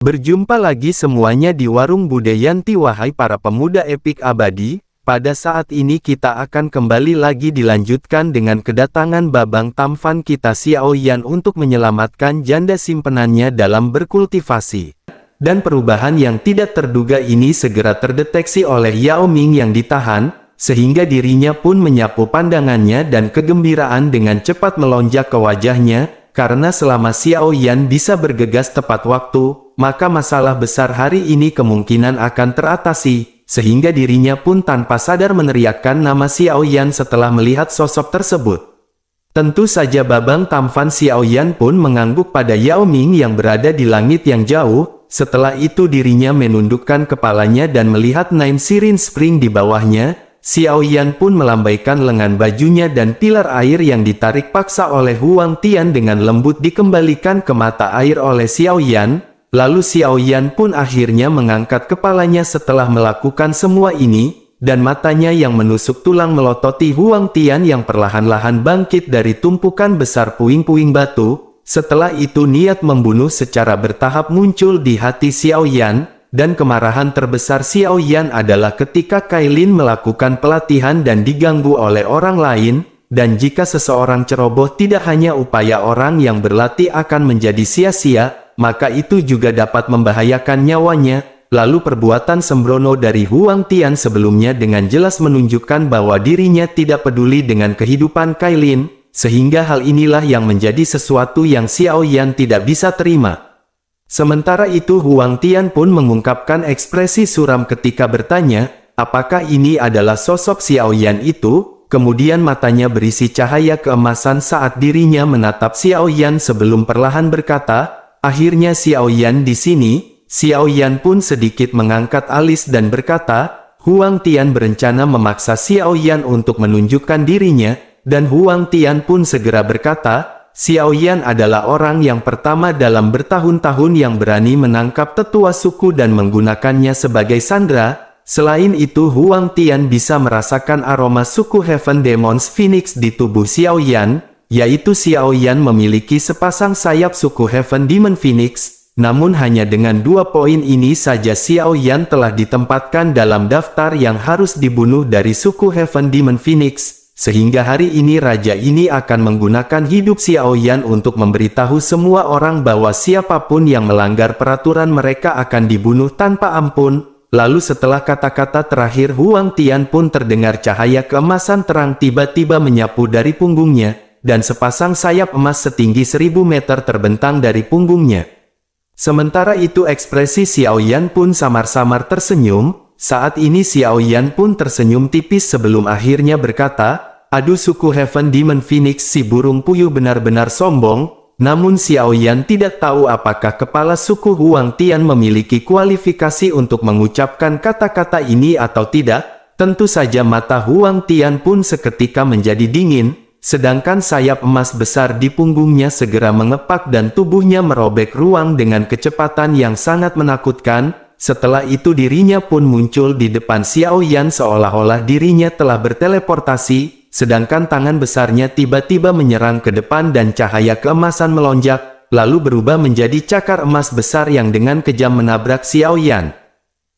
Berjumpa lagi semuanya di Warung Bude Yanti. Wahai para pemuda epik abadi, pada saat ini kita akan kembali lagi dilanjutkan dengan kedatangan Babang Tampan kita Xiao Yan untuk menyelamatkan janda simpenannya dalam berkultivasi. Dan perubahan yang tidak terduga ini segera terdeteksi oleh Yao Ming yang ditahan, sehingga dirinya pun menyapu pandangannya dan kegembiraan dengan cepat melonjak ke wajahnya, karena selama Xiao Yan bisa bergegas tepat waktu, maka masalah besar hari ini kemungkinan akan teratasi, sehingga dirinya pun tanpa sadar meneriakkan nama Xiao Yan setelah melihat sosok tersebut. Tentu saja Babang Tampan Xiao Yan pun mengangguk pada Yao Ming yang berada di langit yang jauh. Setelah itu dirinya menundukkan kepalanya dan melihat Nine Sirin Spring di bawahnya. Xiao Yan pun melambaikan lengan bajunya dan pilar air yang ditarik paksa oleh Huang Tian dengan lembut dikembalikan ke mata air oleh Xiao Yan. Lalu Xiao Yan pun akhirnya mengangkat kepalanya setelah melakukan semua ini, dan matanya yang menusuk tulang melototi Huang Tian yang perlahan-lahan bangkit dari tumpukan besar puing-puing batu. Setelah itu niat membunuh secara bertahap muncul di hati Xiao Yan, dan kemarahan terbesar Xiao Yan adalah ketika Kailin melakukan pelatihan dan diganggu oleh orang lain, dan jika seseorang ceroboh tidak hanya upaya orang yang berlatih akan menjadi sia-sia, maka itu juga dapat membahayakan nyawanya. Lalu perbuatan sembrono dari Huang Tian sebelumnya dengan jelas menunjukkan bahwa dirinya tidak peduli dengan kehidupan Kailin, sehingga hal inilah yang menjadi sesuatu yang Xiao Yan tidak bisa terima. Sementara itu Huang Tian pun mengungkapkan ekspresi suram ketika bertanya, apakah ini adalah sosok Xiao Yan itu? Kemudian matanya berisi cahaya keemasan saat dirinya menatap Xiao Yan sebelum perlahan berkata, akhirnya Xiao Yan di sini. Xiao Yan pun sedikit mengangkat alis dan berkata, Huang Tian berencana memaksa Xiao Yan untuk menunjukkan dirinya, dan Huang Tian pun segera berkata, Xiao Yan adalah orang yang pertama dalam bertahun-tahun yang berani menangkap tetua suku dan menggunakannya sebagai sandera. Selain itu Huang Tian bisa merasakan aroma suku Heaven Demons Phoenix di tubuh Xiao Yan, yaitu Xiao Yan memiliki sepasang sayap suku Heaven Demon Phoenix. Namun hanya dengan 2 poin ini saja Xiao Yan telah ditempatkan dalam daftar yang harus dibunuh dari suku Heaven Demon Phoenix. Sehingga hari ini raja ini akan menggunakan hidup Xiao Yan untuk memberitahu semua orang bahwa siapapun yang melanggar peraturan mereka akan dibunuh tanpa ampun. Lalu setelah kata-kata terakhir Huang Tian pun terdengar cahaya keemasan terang tiba-tiba menyapu dari punggungnya, dan sepasang sayap emas setinggi 1000 meter terbentang dari punggungnya. Sementara itu ekspresi Xiao Yan pun samar-samar tersenyum. Saat ini Xiao Yan pun tersenyum tipis sebelum akhirnya berkata, aduh suku Heaven Demon Phoenix si burung puyuh benar-benar sombong. Namun Xiao Yan tidak tahu apakah kepala suku Huang Tian memiliki kualifikasi untuk mengucapkan kata-kata ini atau tidak. Tentu saja mata Huang Tian pun seketika menjadi dingin, sedangkan sayap emas besar di punggungnya segera mengepak dan tubuhnya merobek ruang dengan kecepatan yang sangat menakutkan. Setelah itu dirinya pun muncul di depan Xiao Yan seolah-olah dirinya telah berteleportasi. Sedangkan tangan besarnya tiba-tiba menyerang ke depan dan cahaya keemasan melonjak, lalu berubah menjadi cakar emas besar yang dengan kejam menabrak Xiao Yan.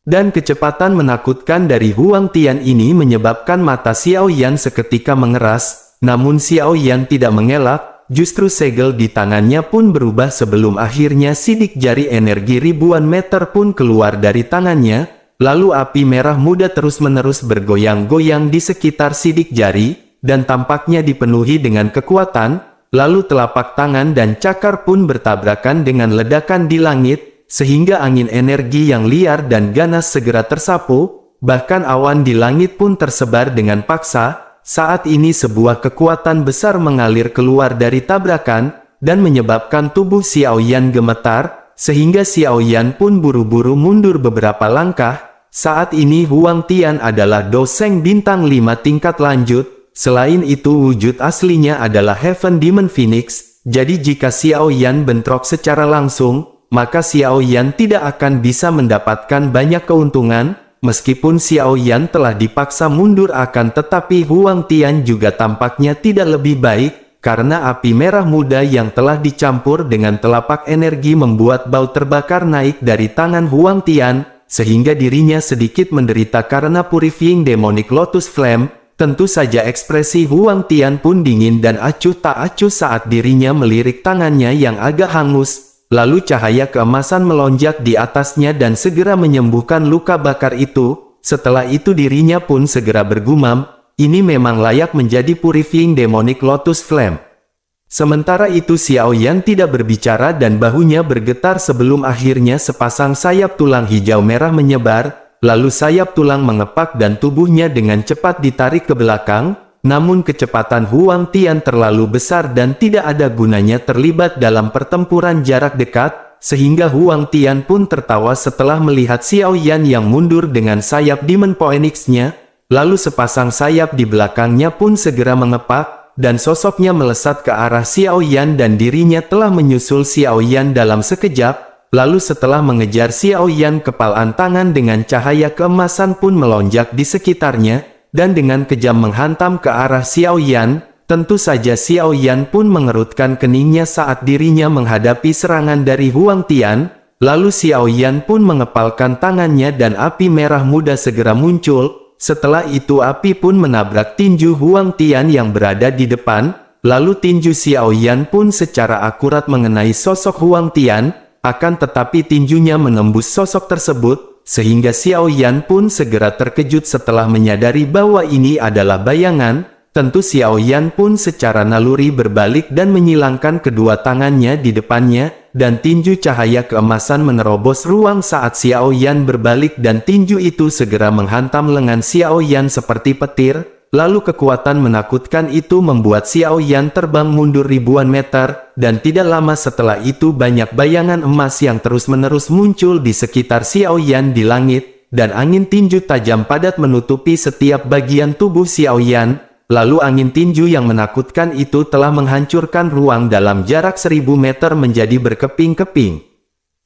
Dan kecepatan menakutkan dari Huang Tian ini menyebabkan mata Xiao Yan seketika mengeras, namun Xiao Yan tidak mengelak, justru segel di tangannya pun berubah sebelum akhirnya sidik jari energi ribuan meter pun keluar dari tangannya. Lalu api merah muda terus-menerus bergoyang-goyang di sekitar sidik jari, dan tampaknya dipenuhi dengan kekuatan, lalu telapak tangan dan cakar pun bertabrakan dengan ledakan di langit, sehingga angin energi yang liar dan ganas segera tersapu, bahkan awan di langit pun tersebar dengan paksa. Saat ini sebuah kekuatan besar mengalir keluar dari tabrakan, dan menyebabkan tubuh Xiao Yan gemetar, sehingga Xiao Yan pun buru-buru mundur beberapa langkah. Saat ini Huang Tian adalah doseng bintang 5 tingkat lanjut, selain itu wujud aslinya adalah Heaven Demon Phoenix, jadi jika Xiao Yan bentrok secara langsung, maka Xiao Yan tidak akan bisa mendapatkan banyak keuntungan. Meskipun Xiao Yan telah dipaksa mundur akan tetapi Huang Tian juga tampaknya tidak lebih baik, karena api merah muda yang telah dicampur dengan telapak energi membuat bau terbakar naik dari tangan Huang Tian, sehingga dirinya sedikit menderita karena purifying demonic lotus flame. Tentu saja ekspresi Huang Tian pun dingin dan acuh tak acuh saat dirinya melirik tangannya yang agak hangus, lalu cahaya keemasan melonjak di atasnya dan segera menyembuhkan luka bakar itu. Setelah itu dirinya pun segera bergumam, ini memang layak menjadi purifying demonic lotus flame. Sementara itu Xiao Yan tidak berbicara dan bahunya bergetar sebelum akhirnya sepasang sayap tulang hijau merah menyebar, lalu sayap tulang mengepak dan tubuhnya dengan cepat ditarik ke belakang, namun kecepatan Huang Tian terlalu besar dan tidak ada gunanya terlibat dalam pertempuran jarak dekat, sehingga Huang Tian pun tertawa setelah melihat Xiao Yan yang mundur dengan sayap Demon Phoenix-nya. Lalu sepasang sayap di belakangnya pun segera mengepak, dan sosoknya melesat ke arah Xiao Yan dan dirinya telah menyusul Xiao Yan dalam sekejap. Lalu setelah mengejar Xiao Yan, kepalan tangan dengan cahaya keemasan pun melonjak di sekitarnya, dan dengan kejam menghantam ke arah Xiao Yan. Tentu saja Xiao Yan pun mengerutkan keningnya saat dirinya menghadapi serangan dari Huang Tian. Lalu Xiao Yan pun mengepalkan tangannya dan api merah muda segera muncul. Setelah itu api pun menabrak tinju Huang Tian yang berada di depan, lalu tinju Xiao Yan pun secara akurat mengenai sosok Huang Tian, akan tetapi tinjunya menembus sosok tersebut, sehingga Xiao Yan pun segera terkejut setelah menyadari bahwa ini adalah bayangan. Tentu Xiao Yan pun secara naluri berbalik dan menyilangkan kedua tangannya di depannya, dan tinju cahaya keemasan menerobos ruang saat Xiao Yan berbalik dan tinju itu segera menghantam lengan Xiao Yan seperti petir. Lalu kekuatan menakutkan itu membuat Xiao Yan terbang mundur ribuan meter, dan tidak lama setelah itu banyak bayangan emas yang terus-menerus muncul di sekitar Xiao Yan di langit, dan angin tinju tajam padat menutupi setiap bagian tubuh Xiao Yan. Lalu angin tinju yang menakutkan itu telah menghancurkan ruang dalam jarak 1000 meter menjadi berkeping-keping.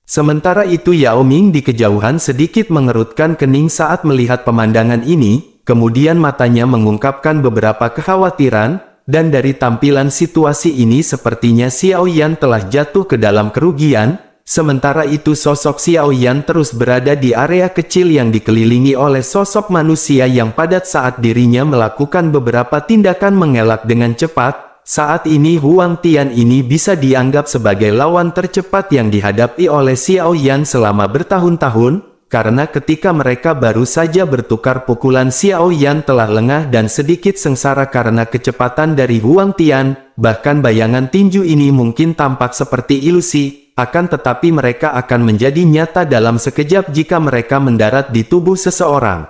Sementara itu Yao Ming di kejauhan sedikit mengerutkan kening saat melihat pemandangan ini, kemudian matanya mengungkapkan beberapa kekhawatiran, dan dari tampilan situasi ini sepertinya Xiao Yan telah jatuh ke dalam kerugian. Sementara itu sosok Xiao Yan terus berada di area kecil yang dikelilingi oleh sosok manusia yang padat saat dirinya melakukan beberapa tindakan mengelak dengan cepat. Saat ini Huang Tian ini bisa dianggap sebagai lawan tercepat yang dihadapi oleh Xiao Yan selama bertahun-tahun, karena ketika mereka baru saja bertukar pukulan Xiao Yan telah lengah dan sedikit sengsara karena kecepatan dari Huang Tian. Bahkan bayangan tinju ini mungkin tampak seperti ilusi, akan tetapi mereka akan menjadi nyata dalam sekejap jika mereka mendarat di tubuh seseorang.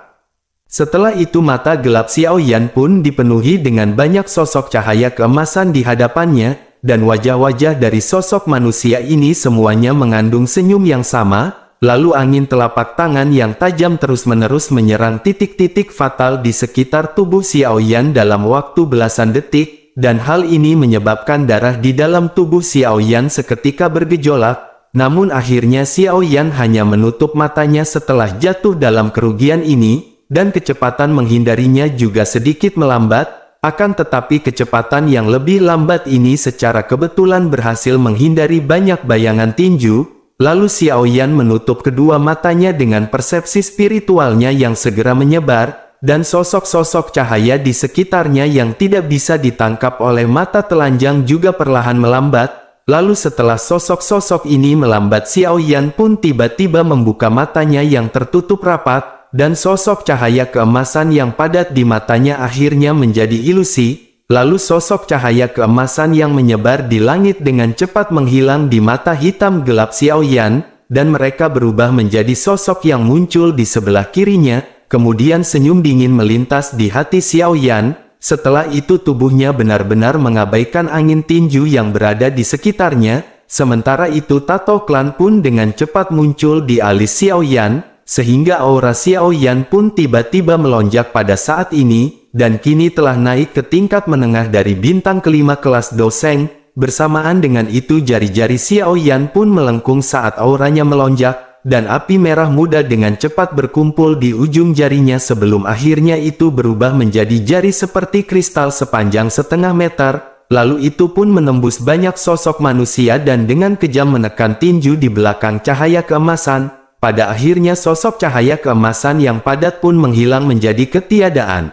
Setelah itu mata gelap Xiao Yan pun dipenuhi dengan banyak sosok cahaya keemasan di hadapannya, dan wajah-wajah dari sosok manusia ini semuanya mengandung senyum yang sama. Lalu angin telapak tangan yang tajam terus-menerus menyerang titik-titik fatal di sekitar tubuh Xiao Yan dalam waktu belasan detik. Dan hal ini menyebabkan darah di dalam tubuh Xiao Yan seketika bergejolak, namun akhirnya Xiao Yan hanya menutup matanya setelah jatuh dalam kerugian ini, dan kecepatan menghindarinya juga sedikit melambat, akan tetapi kecepatan yang lebih lambat ini secara kebetulan berhasil menghindari banyak bayangan tinju. Lalu Xiao Yan menutup kedua matanya dengan persepsi spiritualnya yang segera menyebar, dan sosok-sosok cahaya di sekitarnya yang tidak bisa ditangkap oleh mata telanjang juga perlahan melambat. Lalu setelah sosok-sosok ini melambat Xiao Yan pun tiba-tiba membuka matanya yang tertutup rapat, dan sosok cahaya keemasan yang padat di matanya akhirnya menjadi ilusi. Lalu sosok cahaya keemasan yang menyebar di langit dengan cepat menghilang di mata hitam gelap Xiao Yan, dan mereka berubah menjadi sosok yang muncul di sebelah kirinya. Kemudian senyum dingin melintas di hati Xiao Yan. Setelah itu tubuhnya benar-benar mengabaikan angin tinju yang berada di sekitarnya. Sementara itu tato klan pun dengan cepat muncul di alis Xiao Yan, sehingga aura Xiao Yan pun tiba-tiba melonjak pada saat ini, dan kini telah naik ke tingkat menengah dari bintang kelima kelas Doseng. Bersamaan dengan itu jari-jari Xiao Yan pun melengkung saat auranya melonjak, dan api merah muda dengan cepat berkumpul di ujung jarinya sebelum akhirnya itu berubah menjadi jari seperti kristal sepanjang 0,5 meter. lalu itu pun menembus banyak sosok manusia dan dengan kejam menekan tinju di belakang cahaya keemasan. Pada akhirnya sosok cahaya keemasan yang padat pun menghilang menjadi ketiadaan.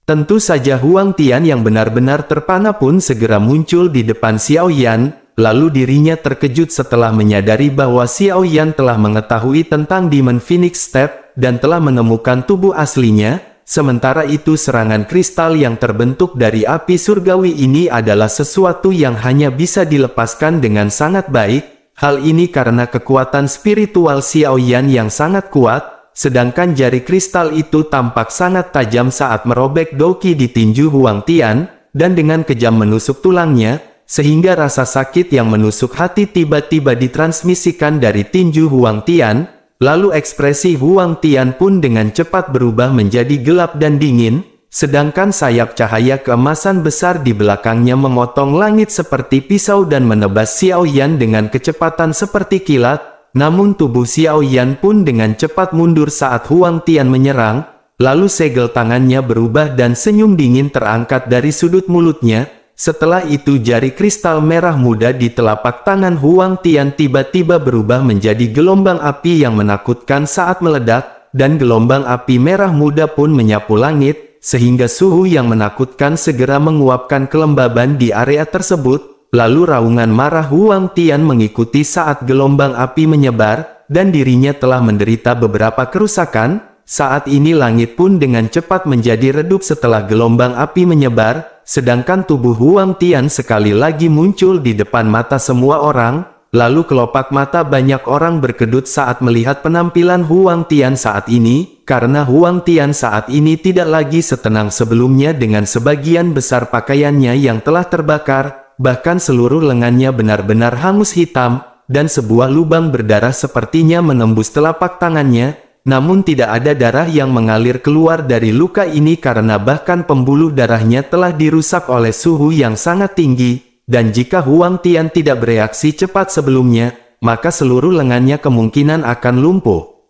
Tentu saja Huang Tian yang benar-benar terpana pun segera muncul di depan Xiao Yan, lalu dirinya terkejut setelah menyadari bahwa Xiao Yan telah mengetahui tentang Demon Phoenix Step dan telah menemukan tubuh aslinya. Sementara itu serangan kristal yang terbentuk dari api surgawi ini adalah sesuatu yang hanya bisa dilepaskan dengan sangat baik. Hal ini karena kekuatan spiritual Xiao Yan yang sangat kuat, sedangkan jari kristal itu tampak sangat tajam saat merobek doki di tinju Huang Tian, dan dengan kejam menusuk tulangnya, sehingga rasa sakit yang menusuk hati tiba-tiba ditransmisikan dari tinju Huang Tian, lalu ekspresi Huang Tian pun dengan cepat berubah menjadi gelap dan dingin, sedangkan sayap cahaya keemasan besar di belakangnya memotong langit seperti pisau dan menebas Xiao Yan dengan kecepatan seperti kilat. Namun tubuh Xiao Yan pun dengan cepat mundur saat Huang Tian menyerang, lalu segel tangannya berubah dan senyum dingin terangkat dari sudut mulutnya. Setelah itu jari kristal merah muda di telapak tangan Huang Tian tiba-tiba berubah menjadi gelombang api yang menakutkan saat meledak, dan gelombang api merah muda pun menyapu langit, sehingga suhu yang menakutkan segera menguapkan kelembaban di area tersebut. Lalu raungan marah Huang Tian mengikuti saat gelombang api menyebar, dan dirinya telah menderita beberapa kerusakan. Saat ini langit pun dengan cepat menjadi redup setelah gelombang api menyebar, sedangkan tubuh Huang Tian sekali lagi muncul di depan mata semua orang. Lalu kelopak mata banyak orang berkedut saat melihat penampilan Huang Tian saat ini, karena Huang Tian saat ini tidak lagi setenang sebelumnya dengan sebagian besar pakaiannya yang telah terbakar, bahkan seluruh lengannya benar-benar hangus hitam, dan sebuah lubang berdarah sepertinya menembus telapak tangannya, namun tidak ada darah yang mengalir keluar dari luka ini karena bahkan pembuluh darahnya telah dirusak oleh suhu yang sangat tinggi. Dan jika Huang Tian tidak bereaksi cepat sebelumnya, maka seluruh lengannya kemungkinan akan lumpuh.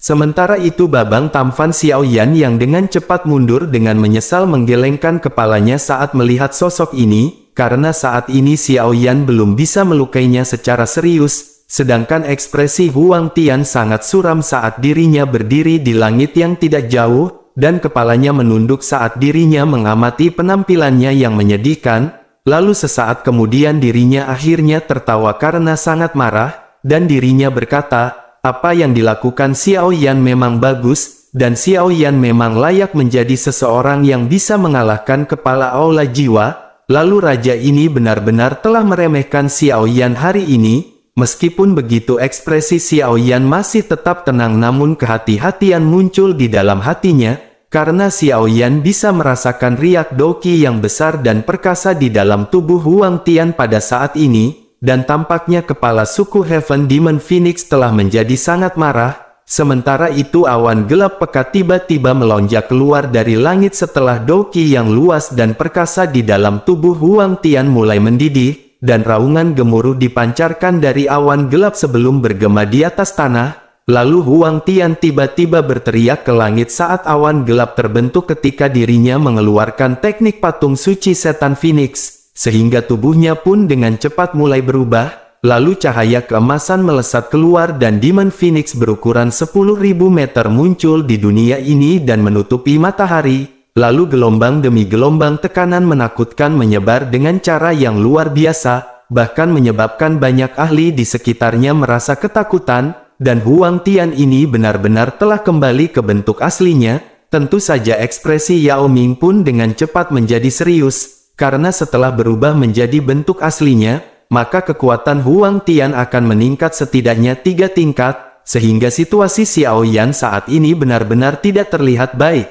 Sementara itu Babang Tamfan Xiao Yan yang dengan cepat mundur dengan menyesal menggelengkan kepalanya saat melihat sosok ini, karena saat ini Xiao Yan belum bisa melukainya secara serius, sedangkan ekspresi Huang Tian sangat suram saat dirinya berdiri di langit yang tidak jauh, dan kepalanya menunduk saat dirinya mengamati penampilannya yang menyedihkan. Lalu sesaat kemudian dirinya akhirnya tertawa karena sangat marah, dan dirinya berkata, apa yang dilakukan Xiao Yan memang bagus, dan Xiao Yan memang layak menjadi seseorang yang bisa mengalahkan kepala aula jiwa. Lalu raja ini benar-benar telah meremehkan Xiao Yan hari ini. Meskipun begitu ekspresi Xiao Yan masih tetap tenang namun kehati-hatian muncul di dalam hatinya. Karena Xiao Yan bisa merasakan riak doki yang besar dan perkasa di dalam tubuh Huang Tian pada saat ini, dan tampaknya kepala suku Heaven Demon Phoenix telah menjadi sangat marah. Sementara itu awan gelap pekat tiba-tiba melonjak keluar dari langit setelah doki yang luas dan perkasa di dalam tubuh Huang Tian mulai mendidih, dan raungan gemuruh dipancarkan dari awan gelap sebelum bergema di atas tanah. Lalu Huang Tian tiba-tiba berteriak ke langit saat awan gelap terbentuk ketika dirinya mengeluarkan teknik patung suci setan Phoenix, sehingga tubuhnya pun dengan cepat mulai berubah, lalu cahaya keemasan melesat keluar dan Demon Phoenix berukuran 10.000 meter muncul di dunia ini dan menutupi matahari, lalu gelombang demi gelombang tekanan menakutkan menyebar dengan cara yang luar biasa, bahkan menyebabkan banyak ahli di sekitarnya merasa ketakutan. Dan Huang Tian ini benar-benar telah kembali ke bentuk aslinya. Tentu saja ekspresi Yao Ming pun dengan cepat menjadi serius, karena setelah berubah menjadi bentuk aslinya, maka kekuatan Huang Tian akan meningkat setidaknya 3 tingkat, sehingga situasi Xiao Yan saat ini benar-benar tidak terlihat baik.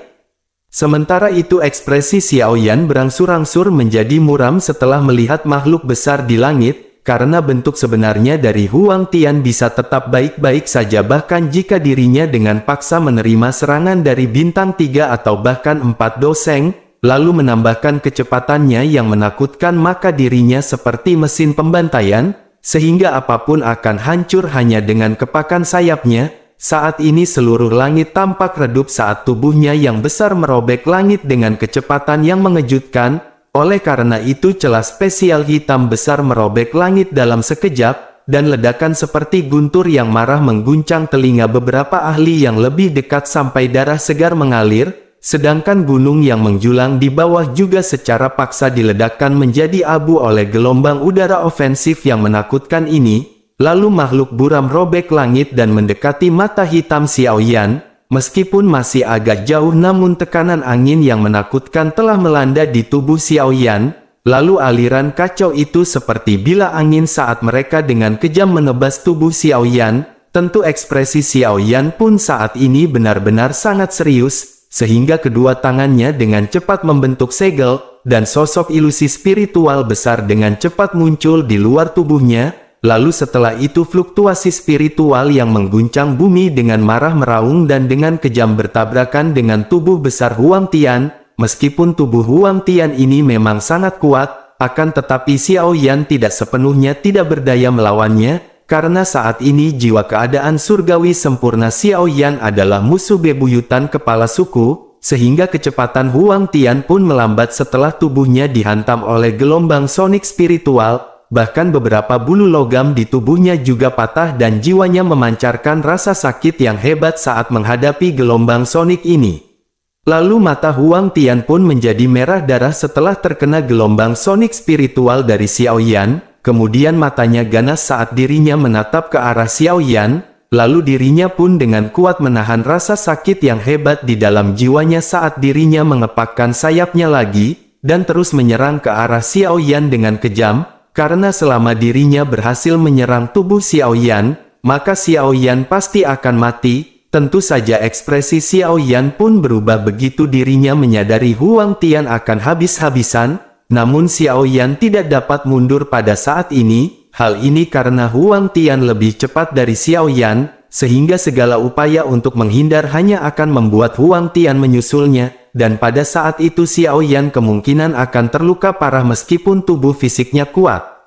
Sementara itu ekspresi Xiao Yan berangsur-angsur menjadi muram setelah melihat makhluk besar di langit. Karena bentuk sebenarnya dari Huang Tian bisa tetap baik-baik saja bahkan jika dirinya dengan paksa menerima serangan dari bintang 3 atau bahkan 4 doseng, lalu menambahkan kecepatannya yang menakutkan maka dirinya seperti mesin pembantaian, sehingga apapun akan hancur hanya dengan kepakan sayapnya. Saat ini seluruh langit tampak redup saat tubuhnya yang besar merobek langit dengan kecepatan yang mengejutkan. Oleh karena itu celah spesial hitam besar merobek langit dalam sekejap, dan ledakan seperti guntur yang marah mengguncang telinga beberapa ahli yang lebih dekat sampai darah segar mengalir, sedangkan gunung yang menjulang di bawah juga secara paksa diledakkan menjadi abu oleh gelombang udara ofensif yang menakutkan ini. Lalu makhluk buram robek langit dan mendekati mata hitam Xiao Yan. Meskipun masih agak jauh namun tekanan angin yang menakutkan telah melanda di tubuh Xiao Yan. Lalu aliran kacau itu seperti bila angin saat mereka dengan kejam menebas tubuh Xiao Yan. Tentu ekspresi Xiao Yan pun saat ini benar-benar sangat serius, sehingga kedua tangannya dengan cepat membentuk segel, dan sosok ilusi spiritual besar dengan cepat muncul di luar tubuhnya. Lalu setelah itu fluktuasi spiritual yang mengguncang bumi dengan marah meraung dan dengan kejam bertabrakan dengan tubuh besar Huang Tian. Meskipun tubuh Huang Tian ini memang sangat kuat, akan tetapi Xiao Yan tidak sepenuhnya tidak berdaya melawannya, karena saat ini jiwa keadaan surgawi sempurna Xiao Yan adalah musuh bebuyutan kepala suku, sehingga kecepatan Huang Tian pun melambat setelah tubuhnya dihantam oleh gelombang sonik spiritual. Bahkan beberapa bulu logam di tubuhnya juga patah dan jiwanya memancarkan rasa sakit yang hebat saat menghadapi gelombang sonik ini. Lalu mata Huang Tian pun menjadi merah darah setelah terkena gelombang sonik spiritual dari Xiao Yan. Kemudian matanya ganas saat dirinya menatap ke arah Xiao Yan. Lalu dirinya pun dengan kuat menahan rasa sakit yang hebat di dalam jiwanya saat dirinya mengepakkan sayapnya lagi, dan terus menyerang ke arah Xiao Yan dengan kejam. Karena selama dirinya berhasil menyerang tubuh Xiao Yan, maka Xiao Yan pasti akan mati. Tentu saja ekspresi Xiao Yan pun berubah begitu dirinya menyadari Huang Tian akan habis-habisan. Namun Xiao Yan tidak dapat mundur pada saat ini. Hal ini karena Huang Tian lebih cepat dari Xiao Yan, sehingga segala upaya untuk menghindar hanya akan membuat Huang Tian menyusulnya. Dan pada saat itu Xiao Yan kemungkinan akan terluka parah meskipun tubuh fisiknya kuat.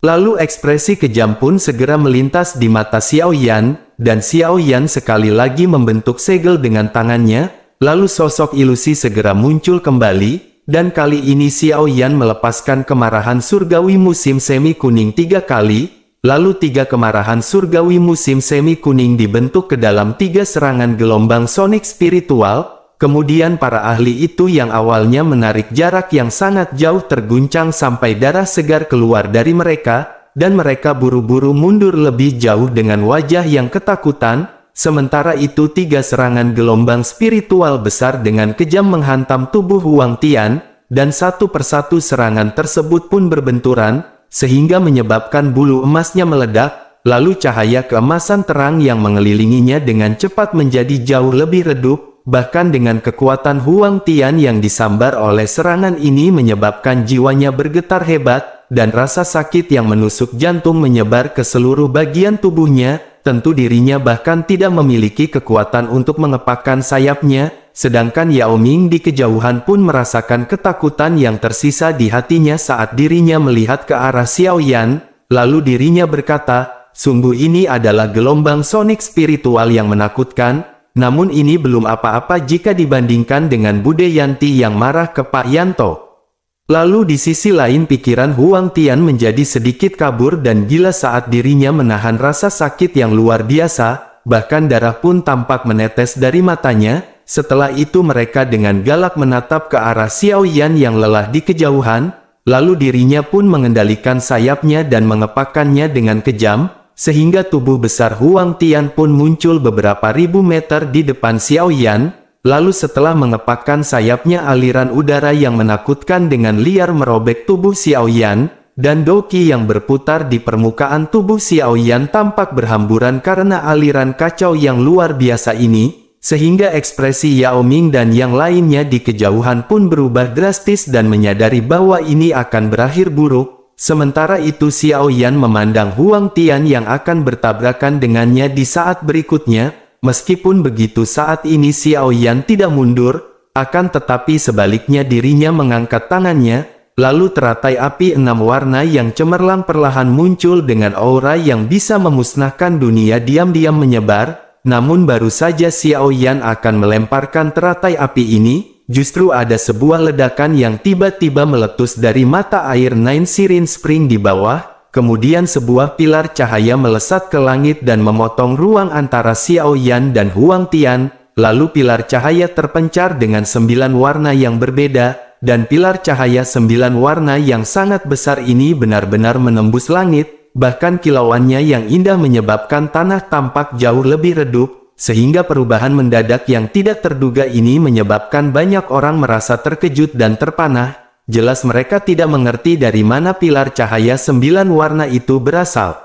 Lalu ekspresi kejam pun segera melintas di mata Xiao Yan, dan Xiao Yan sekali lagi membentuk segel dengan tangannya, lalu sosok ilusi segera muncul kembali, dan kali ini Xiao Yan melepaskan kemarahan surgawi musim semi kuning 3 kali, lalu 3 kemarahan surgawi musim semi kuning dibentuk ke dalam 3 serangan gelombang sonik spiritual. Kemudian para ahli itu yang awalnya menarik jarak yang sangat jauh terguncang sampai darah segar keluar dari mereka, dan mereka buru-buru mundur lebih jauh dengan wajah yang ketakutan. Sementara itu 3 serangan gelombang spiritual besar dengan kejam menghantam tubuh Huang Tian, dan satu persatu serangan tersebut pun berbenturan, sehingga menyebabkan bulu emasnya meledak, lalu cahaya keemasan terang yang mengelilinginya dengan cepat menjadi jauh lebih redup. Bahkan dengan kekuatan Huang Tian yang disambar oleh serangan ini menyebabkan jiwanya bergetar hebat, dan rasa sakit yang menusuk jantung menyebar ke seluruh bagian tubuhnya. Tentu dirinya bahkan tidak memiliki kekuatan untuk mengepakkan sayapnya, sedangkan Yao Ming di kejauhan pun merasakan ketakutan yang tersisa di hatinya saat dirinya melihat ke arah Xiao Yan. Lalu dirinya berkata, sungguh ini adalah gelombang sonik spiritual yang menakutkan. Namun ini belum apa-apa jika dibandingkan dengan Bude Yanti yang marah ke Pak Yanto. Lalu di sisi lain pikiran Huang Tian menjadi sedikit kabur dan gila saat dirinya menahan rasa sakit yang luar biasa, bahkan darah pun tampak menetes dari matanya. Setelah itu mereka dengan galak menatap ke arah Xiao Yan yang lelah di kejauhan, lalu dirinya pun mengendalikan sayapnya dan mengepakkannya dengan kejam. Sehingga tubuh besar Huang Tian pun muncul beberapa ribu meter di depan Xiao Yan. Lalu setelah mengepakkan sayapnya aliran udara yang menakutkan dengan liar merobek tubuh Xiao Yan, dan doki yang berputar di permukaan tubuh Xiao Yan tampak berhamburan karena aliran kacau yang luar biasa ini, sehingga ekspresi Yao Ming dan yang lainnya di kejauhan pun berubah drastis dan menyadari bahwa ini akan berakhir buruk. Sementara itu Xiao Yan memandang Huang Tian yang akan bertabrakan dengannya di saat berikutnya. Meskipun begitu saat ini Xiao Yan tidak mundur, akan tetapi sebaliknya dirinya mengangkat tangannya, lalu teratai api 6 warna yang cemerlang perlahan muncul dengan aura yang bisa memusnahkan dunia diam-diam menyebar. Namun baru saja Xiao Yan akan melemparkan teratai api ini, justru ada sebuah ledakan yang tiba-tiba meletus dari mata air Nine Sirin Spring di bawah, kemudian sebuah pilar cahaya melesat ke langit dan memotong ruang antara Xiao Yan dan Huang Tian, lalu pilar cahaya terpencar dengan 9 warna yang berbeda, dan pilar cahaya 9 warna yang sangat besar ini benar-benar menembus langit, bahkan kilauannya yang indah menyebabkan tanah tampak jauh lebih redup, sehingga perubahan mendadak yang tidak terduga ini menyebabkan banyak orang merasa terkejut dan terpanah. Jelas mereka tidak mengerti dari mana pilar cahaya 9 warna itu berasal.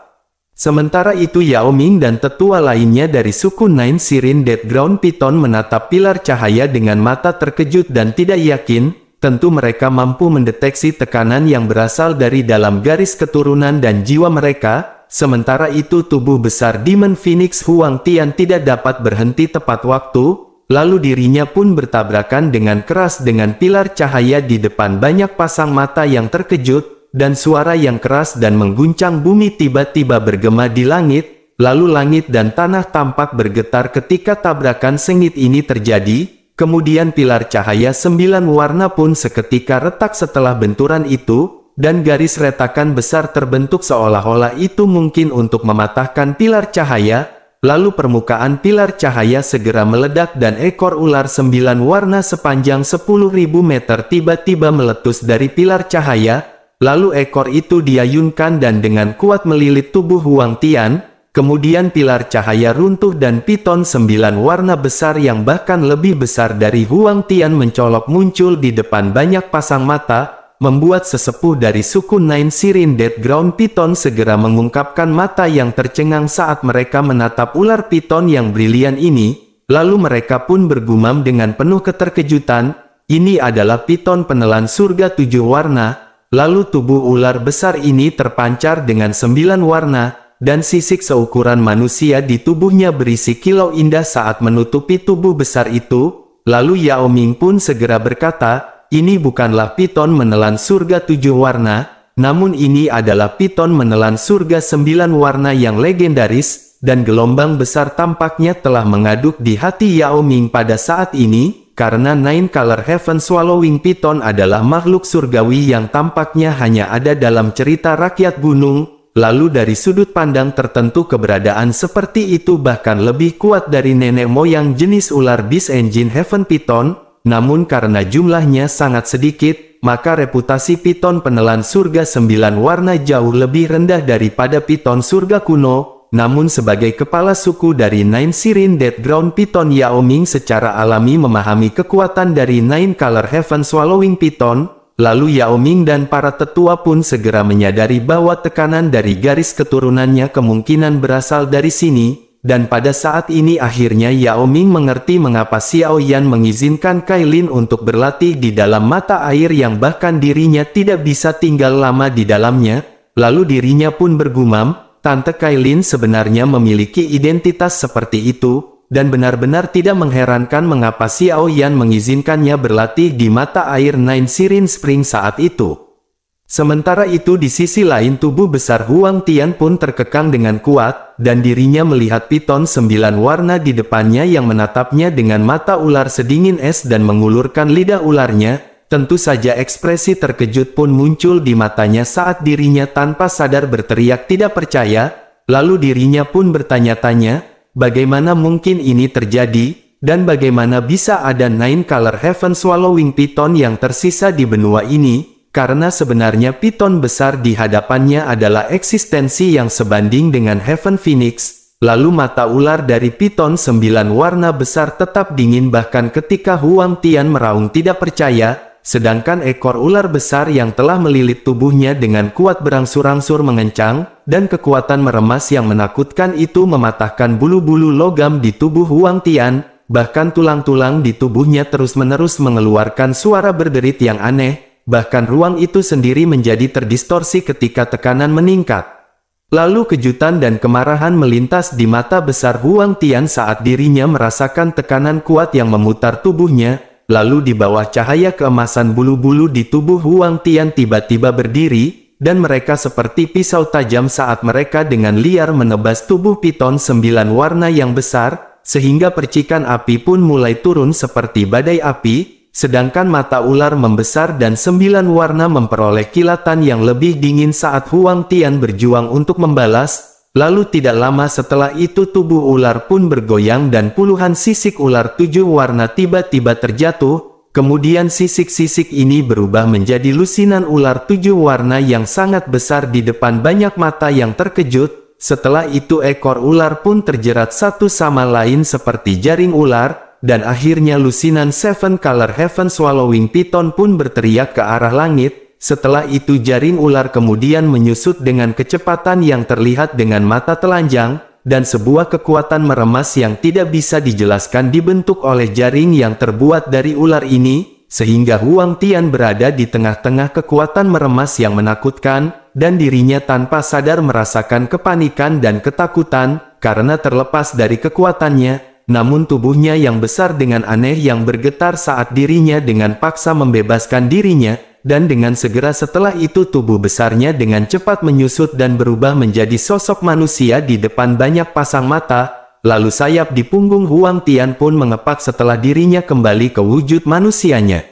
Sementara itu Yao Ming dan tetua lainnya dari suku Nine Sirin Dead Ground Python menatap pilar cahaya dengan mata terkejut dan tidak yakin. Tentu mereka mampu mendeteksi tekanan yang berasal dari dalam garis keturunan dan jiwa mereka. Sementara itu tubuh besar Demon Phoenix Huang Tian tidak dapat berhenti tepat waktu, lalu dirinya pun bertabrakan dengan keras dengan pilar cahaya di depan banyak pasang mata yang terkejut, dan suara yang keras dan mengguncang bumi tiba-tiba bergema di langit, lalu langit dan tanah tampak bergetar ketika tabrakan sengit ini terjadi. Kemudian pilar cahaya 9 warna pun seketika retak setelah benturan itu, dan garis retakan besar terbentuk seolah-olah itu mungkin untuk mematahkan pilar cahaya, lalu permukaan pilar cahaya segera meledak dan ekor ular 9 warna sepanjang 10.000 meter tiba-tiba meletus dari pilar cahaya, lalu ekor itu diayunkan dan dengan kuat melilit tubuh Huang Tian. Kemudian pilar cahaya runtuh dan piton 9 warna besar yang bahkan lebih besar dari Huang Tian mencolok muncul di depan banyak pasang mata, membuat sesepuh dari suku Nine Sirin Dead Ground Python segera mengungkapkan mata yang tercengang saat mereka menatap ular piton yang brilian ini, lalu mereka pun bergumam dengan penuh keterkejutan, ini adalah piton penelan surga 7 warna, lalu tubuh ular besar ini terpancar dengan 9 warna, dan sisik seukuran manusia di tubuhnya berisi kilau indah saat menutupi tubuh besar itu. Lalu Yao Ming pun segera berkata, ini bukanlah piton menelan surga 7 warna, namun ini adalah piton menelan surga 9 warna yang legendaris, dan gelombang besar tampaknya telah mengaduk di hati Yao Ming pada saat ini, karena Nine Color Heaven Swallowing Python adalah makhluk surgawi yang tampaknya hanya ada dalam cerita rakyat gunung. Lalu dari sudut pandang tertentu keberadaan seperti itu bahkan lebih kuat dari nenek moyang jenis ular Beast Engine Heaven Python, namun karena jumlahnya sangat sedikit, maka reputasi piton penelan surga 9 warna jauh lebih rendah daripada piton surga kuno. Namun sebagai kepala suku dari Nine Sirin Dead Ground Python, Yao Ming secara alami memahami kekuatan dari Nine Color Heaven Swallowing Python. Lalu Yao Ming dan para tetua pun segera menyadari bahwa tekanan dari garis keturunannya kemungkinan berasal dari sini, dan pada saat ini akhirnya Yao Ming mengerti mengapa Xiao Yan mengizinkan Kailin untuk berlatih di dalam mata air yang bahkan dirinya tidak bisa tinggal lama di dalamnya. Lalu dirinya pun bergumam, Tante Kailin sebenarnya memiliki identitas seperti itu, dan benar-benar tidak mengherankan mengapa Xiao Yan mengizinkannya berlatih di mata air Nine Sirin Spring saat itu. Sementara itu di sisi lain tubuh besar Huang Tian pun terkekang dengan kuat, dan dirinya melihat piton 9 warna di depannya yang menatapnya dengan mata ular sedingin es dan mengulurkan lidah ularnya. Tentu saja ekspresi terkejut pun muncul di matanya saat dirinya tanpa sadar berteriak tidak percaya, lalu dirinya pun bertanya-tanya, bagaimana mungkin ini terjadi, dan bagaimana bisa ada Nine Color Heaven Swallowing Python yang tersisa di benua ini, karena sebenarnya piton besar di hadapannya adalah eksistensi yang sebanding dengan Heaven Phoenix. Lalu mata ular dari piton 9 warna besar tetap dingin bahkan ketika Huang Tian meraung tidak percaya, sedangkan ekor ular besar yang telah melilit tubuhnya dengan kuat berangsur-angsur mengencang, dan kekuatan meremas yang menakutkan itu mematahkan bulu-bulu logam di tubuh Huang Tian, bahkan tulang-tulang di tubuhnya terus-menerus mengeluarkan suara berderit yang aneh, bahkan ruang itu sendiri menjadi terdistorsi ketika tekanan meningkat. Lalu kejutan dan kemarahan melintas di mata besar Huang Tian saat dirinya merasakan tekanan kuat yang memutar tubuhnya. Lalu di bawah cahaya keemasan bulu-bulu di tubuh Huang Tian tiba-tiba berdiri, dan mereka seperti pisau tajam saat mereka dengan liar menebas tubuh piton 9 warna yang besar, sehingga percikan api pun mulai turun seperti badai api, sedangkan mata ular membesar dan 9 warna memperoleh kilatan yang lebih dingin saat Huang Tian berjuang untuk membalas. Lalu tidak lama setelah itu tubuh ular pun bergoyang dan puluhan sisik ular 7 warna tiba-tiba terjatuh. Kemudian sisik-sisik ini berubah menjadi lusinan ular 7 warna yang sangat besar di depan banyak mata yang terkejut. Setelah itu ekor ular pun terjerat satu sama lain seperti jaring ular, dan akhirnya lusinan Seven Color Heaven Swallowing Python pun berteriak ke arah langit. Setelah itu jaring ular kemudian menyusut dengan kecepatan yang terlihat dengan mata telanjang, dan sebuah kekuatan meremas yang tidak bisa dijelaskan dibentuk oleh jaring yang terbuat dari ular ini, sehingga Huang Tian berada di tengah-tengah kekuatan meremas yang menakutkan, dan dirinya tanpa sadar merasakan kepanikan dan ketakutan, karena terlepas dari kekuatannya, namun tubuhnya yang besar dengan aneh yang bergetar saat dirinya dengan paksa membebaskan dirinya, dan dengan segera setelah itu tubuh besarnya dengan cepat menyusut dan berubah menjadi sosok manusia di depan banyak pasang mata, lalu sayap di punggung Huang Tian pun mengepak setelah dirinya kembali ke wujud manusianya.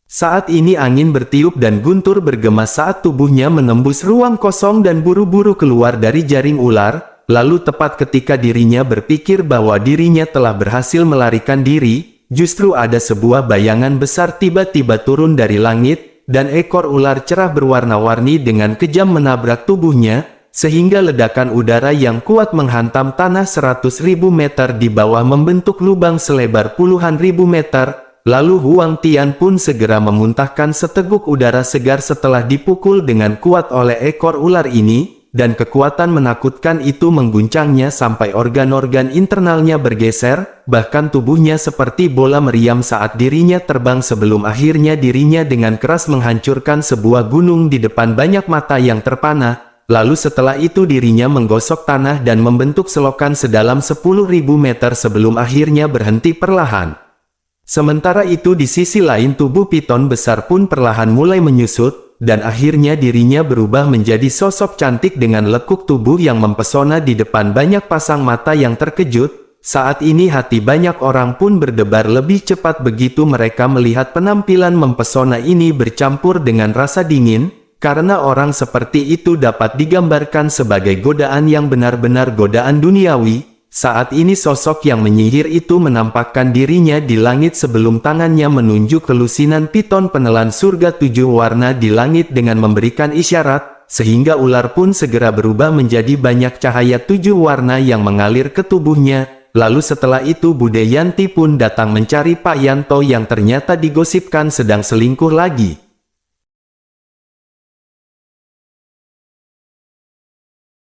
Saat ini angin bertiup dan guntur bergema saat tubuhnya menembus ruang kosong dan buru-buru keluar dari jaring ular, lalu tepat ketika dirinya berpikir bahwa dirinya telah berhasil melarikan diri, justru ada sebuah bayangan besar tiba-tiba turun dari langit, dan ekor ular cerah berwarna-warni dengan kejam menabrak tubuhnya, sehingga ledakan udara yang kuat menghantam tanah 100.000 meter di bawah membentuk lubang selebar puluhan ribu meter. Lalu Huang Tian pun segera memuntahkan seteguk udara segar setelah dipukul dengan kuat oleh ekor ular ini, dan kekuatan menakutkan itu mengguncangnya sampai organ-organ internalnya bergeser, bahkan tubuhnya seperti bola meriam saat dirinya terbang sebelum akhirnya dirinya dengan keras menghancurkan sebuah gunung di depan banyak mata yang terpana. Lalu setelah itu dirinya menggosok tanah dan membentuk selokan sedalam 10.000 meter sebelum akhirnya berhenti perlahan. Sementara itu di sisi lain tubuh piton besar pun perlahan mulai menyusut, dan akhirnya dirinya berubah menjadi sosok cantik dengan lekuk tubuh yang mempesona di depan banyak pasang mata yang terkejut. Saat ini hati banyak orang pun berdebar lebih cepat begitu mereka melihat penampilan mempesona ini bercampur dengan rasa dingin, karena orang seperti itu dapat digambarkan sebagai godaan yang benar-benar godaan duniawi. Saat ini sosok yang menyihir itu menampakkan dirinya di langit sebelum tangannya menunjuk ke lusinan piton penelan surga 7 warna di langit dengan memberikan isyarat, sehingga ular pun segera berubah menjadi banyak cahaya 7 warna yang mengalir ke tubuhnya. Lalu setelah itu Bude Yanti pun datang mencari Pak Yanto yang ternyata digosipkan sedang selingkuh lagi.